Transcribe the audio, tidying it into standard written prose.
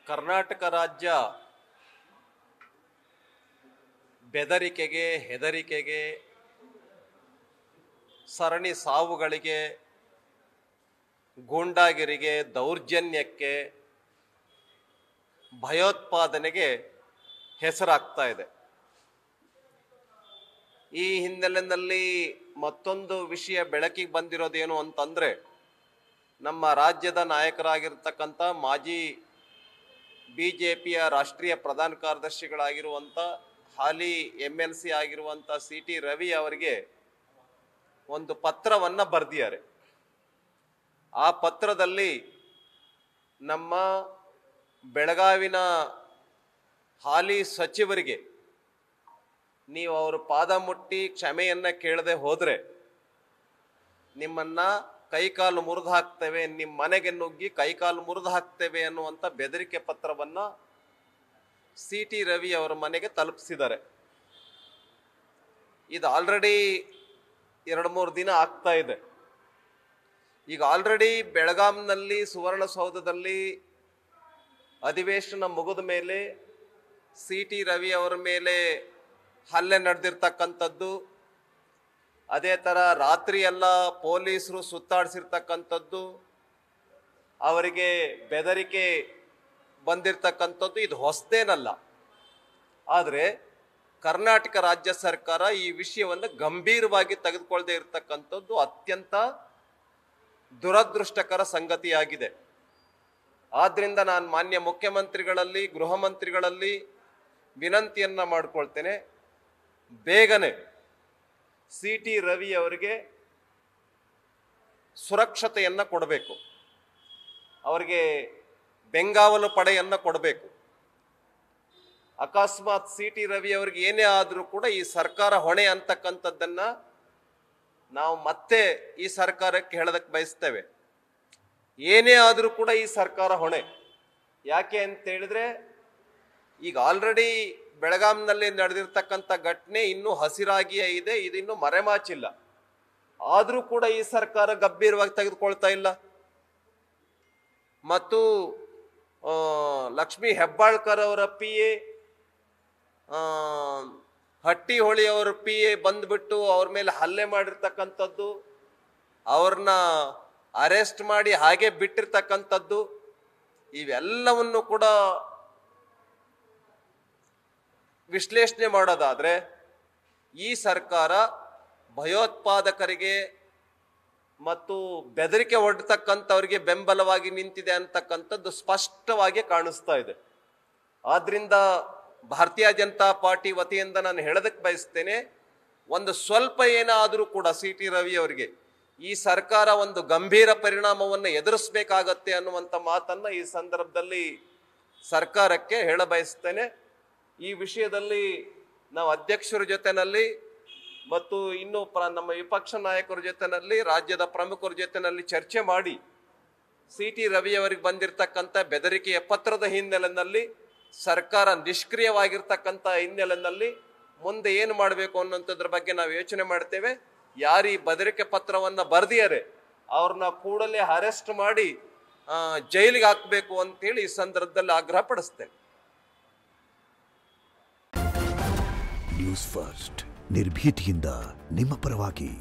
ಕರ್ನಾಟಕ ರಾಜ್ಯ ಬೆದರಿಕೆಗೆ, ಹೆದರಿಕೆಗೆ, ಸರಣಿ ಸಾವುಗಳಿಗೆ, ಗೂಂಡಾಗಿರಿಗೆ, ದೌರ್ಜನ್ಯಕ್ಕೆ, ಭಯೋತ್ಪಾದನೆಗೆ ಹೆಸರಾಗ್ತಾ ಇದೆ. ಈ ಹಿನ್ನೆಲೆಯಲ್ಲಿ ಮತ್ತೊಂದು ವಿಷಯ ಬೆಳಕಿಗೆ ಬಂದಿರೋದೇನು ಅಂತಂದರೆ, ನಮ್ಮ ರಾಜ್ಯದ ನಾಯಕರಾಗಿರ್ತಕ್ಕಂಥ ಮಾಜಿ BJPಯ ರಾಷ್ಟ್ರೀಯ ಪ್ರಧಾನ ಕಾರ್ಯದರ್ಶಿಗಳಾಗಿರುವಂಥ ಹಾಲಿ MLC ಆಗಿರುವಂಥ CT ರವಿ ಅವರಿಗೆ ಒಂದು ಪತ್ರವನ್ನು ಬರೆದಿದ್ದಾರೆ. ಆ ಪತ್ರದಲ್ಲಿ ನಮ್ಮ ಬೆಳಗಾವಿನ ಹಾಲಿ ಸಚಿವರಿಗೆ ನೀವು ಅವರ ಪಾದ ಮುಟ್ಟಿ ಕ್ಷಮೆಯನ್ನು ಕೇಳದೆ ಹೋದರೆ ನಿಮ್ಮನ್ನು ಕೈಕಾಲು ಮುರಿದು ಹಾಕ್ತೇವೆ, ನಿಮ್ಮ ಮನೆಗೆ ನುಗ್ಗಿ ಕೈಕಾಲು ಮುರಿದು ಹಾಕ್ತೇವೆ ಅನ್ನುವಂಥ ಬೆದರಿಕೆ ಪತ್ರವನ್ನು CT ರವಿ ಅವರ ಮನೆಗೆ ತಲುಪಿಸಿದ್ದಾರೆ. ಇದು ಆಲ್ರೆಡಿ 2-3 ದಿನ ಆಗ್ತಾ ಇದೆ. ಈಗ ಆಲ್ರೆಡಿ ಬೆಳಗಾಂನಲ್ಲಿ ಸುವರ್ಣಸೌಧದಲ್ಲಿ ಅಧಿವೇಶನ ಮುಗಿದ ಮೇಲೆ CT ರವಿ ಅವರ ಮೇಲೆ ಹಲ್ಲೆ ನಡೆದಿರ್ತಕ್ಕಂಥದ್ದು, ಅದೇ ಥರ ರಾತ್ರಿ ಎಲ್ಲ ಪೊಲೀಸರು ಸುತ್ತಾಡಿಸಿರ್ತಕ್ಕಂಥದ್ದು, ಅವರಿಗೆ ಬೆದರಿಕೆ ಬಂದಿರತಕ್ಕಂಥದ್ದು ಇದು ಹೊಸದೇನಲ್ಲ. ಆದರೆ ಕರ್ನಾಟಕ ರಾಜ್ಯ ಸರ್ಕಾರ ಈ ವಿಷಯವನ್ನು ಗಂಭೀರವಾಗಿ ತೆಗೆದುಕೊಳ್ಳದೆ ಇರತಕ್ಕಂಥದ್ದು ಅತ್ಯಂತ ದುರದೃಷ್ಟಕರ ಸಂಗತಿಯಾಗಿದೆ. ಆದ್ದರಿಂದ ನಾನು ಮಾನ್ಯ ಮುಖ್ಯಮಂತ್ರಿಗಳಲ್ಲಿ, ಗೃಹ ಮಂತ್ರಿಗಳಲ್ಲಿ ವಿನಂತಿಯನ್ನು ಮಾಡಿಕೊಳ್ತೇನೆ, ಬೇಗನೆ CT ರವಿ ಅವರಿಗೆ ಸುರಕ್ಷತೆಯನ್ನು ಕೊಡಬೇಕು, ಅವರಿಗೆ ಬೆಂಗಾವಲು ಪಡೆಯನ್ನು ಕೊಡಬೇಕು. ಅಕಸ್ಮಾತ್ CT ರವಿ ಅವರಿಗೆ ಏನೇ ಆದರೂ ಕೂಡ ಈ ಸರ್ಕಾರ ಹೊಣೆ ಅಂತಕ್ಕಂಥದ್ದನ್ನು ನಾವು ಮತ್ತೆ ಈ ಸರ್ಕಾರಕ್ಕೆ ಹೇಳೋದಕ್ಕೆ ಬಯಸ್ತೇವೆ. ಏನೇ ಆದರೂ ಕೂಡ ಈ ಸರ್ಕಾರ ಹೊಣೆ. ಯಾಕೆ ಅಂತೇಳಿದ್ರೆ ಈಗ ಆಲ್ರೆಡಿ ಬೆಳಗಾಂನಲ್ಲಿ ನಡೆದಿರ್ತಕ್ಕಂಥ ಘಟನೆ ಇನ್ನೂ ಹಸಿರಾಗಿಯೇ ಇದೆ, ಇದಿನ್ನೂ ಮರೆಮಾಚಿಲ್ಲ. ಆದರೂ ಕೂಡ ಈ ಸರ್ಕಾರ ಗಂಭೀರವಾಗಿ ತೆಗೆದುಕೊಳ್ತಾ ಇಲ್ಲ. ಮತ್ತು ಲಕ್ಷ್ಮೀ ಹೆಬ್ಬಾಳ್ಕರ್ ಅವರ PA, ಹಟ್ಟಿಹೊಳಿ ಅವರ PA ಬಂದ್ಬಿಟ್ಟು ಅವ್ರ ಮೇಲೆ ಹಲ್ಲೆ ಮಾಡಿರ್ತಕ್ಕಂಥದ್ದು, ಅವ್ರನ್ನ ಅರೆಸ್ಟ್ ಮಾಡಿ ಹಾಗೆ ಬಿಟ್ಟಿರ್ತಕ್ಕಂಥದ್ದು, ಇವೆಲ್ಲವನ್ನು ಕೂಡ ವಿಶ್ಲೇಷಣೆ ಮಾಡೋದಾದ್ರೆ ಈ ಸರ್ಕಾರ ಭಯೋತ್ಪಾದಕರಿಗೆ ಮತ್ತು ಬೆದರಿಕೆ ಒಡ್ತಕ್ಕಂಥವ್ರಿಗೆ ಬೆಂಬಲವಾಗಿ ನಿಂತಿದೆ ಅಂತಕ್ಕಂಥದ್ದು ಸ್ಪಷ್ಟವಾಗಿ ಕಾಣಿಸ್ತಾ ಇದೆ. ಆದ್ರಿಂದ ಭಾರತೀಯ ಜನತಾ ಪಾರ್ಟಿ ವತಿಯಿಂದ ನಾನು ಹೇಳೋದಕ್ಕೆ ಬಯಸ್ತೇನೆ, ಒಂದು ಸ್ವಲ್ಪ ಏನಾದರೂ ಕೂಡ CT ರವಿ ಅವರಿಗೆ ಈ ಸರ್ಕಾರ ಒಂದು ಗಂಭೀರ ಪರಿಣಾಮವನ್ನು ಎದುರಿಸಬೇಕಾಗತ್ತೆ ಅನ್ನುವಂಥ ಮಾತನ್ನು ಈ ಸಂದರ್ಭದಲ್ಲಿ ಸರ್ಕಾರಕ್ಕೆ ಹೇಳ ಬಯಸ್ತೇನೆ. ಈ ವಿಷಯದಲ್ಲಿ ನಾವು ಅಧ್ಯಕ್ಷರ ಜೊತೆನಲ್ಲಿ ಮತ್ತು ಇನ್ನು ನಮ್ಮ ವಿಪಕ್ಷ ನಾಯಕರ ಜೊತೆನಲ್ಲಿ, ರಾಜ್ಯದ ಪ್ರಮುಖರ ಜೊತೆನಲ್ಲಿ ಚರ್ಚೆ ಮಾಡಿ CT ರವಿ ಅವರಿಗೆ ಬಂದಿರತಕ್ಕಂಥ ಬೆದರಿಕೆಯ ಪತ್ರದ ಹಿನ್ನೆಲೆಯಲ್ಲಿ, ಸರ್ಕಾರ ನಿಷ್ಕ್ರಿಯವಾಗಿರ್ತಕ್ಕಂಥ ಹಿನ್ನೆಲೆಯಲ್ಲಿ ಮುಂದೆ ಏನು ಮಾಡಬೇಕು ಅನ್ನೋಂಥದ್ರ ಬಗ್ಗೆ ನಾವು ಯೋಚನೆ ಮಾಡ್ತೇವೆ. ಯಾರು ಈ ಬೆದರಿಕೆ ಪತ್ರವನ್ನು ಬರೆದಿದ್ದಾರೆ ಅವ್ರನ್ನ ಕೂಡಲೇ ಅರೆಸ್ಟ್ ಮಾಡಿ ಜೈಲಿಗೆ ಹಾಕಬೇಕು ಅಂತೇಳಿ ಈ ಸಂದರ್ಭದಲ್ಲಿ ಆಗ್ರಹ ಪಡಿಸ್ತೇನೆ. ನ್ಯೂಸ್ ಫಸ್ಟ್, ನಿರ್ಭೀತಿಯಿಂದ ನಿಮ್ಮ ಪರವಾಗಿ.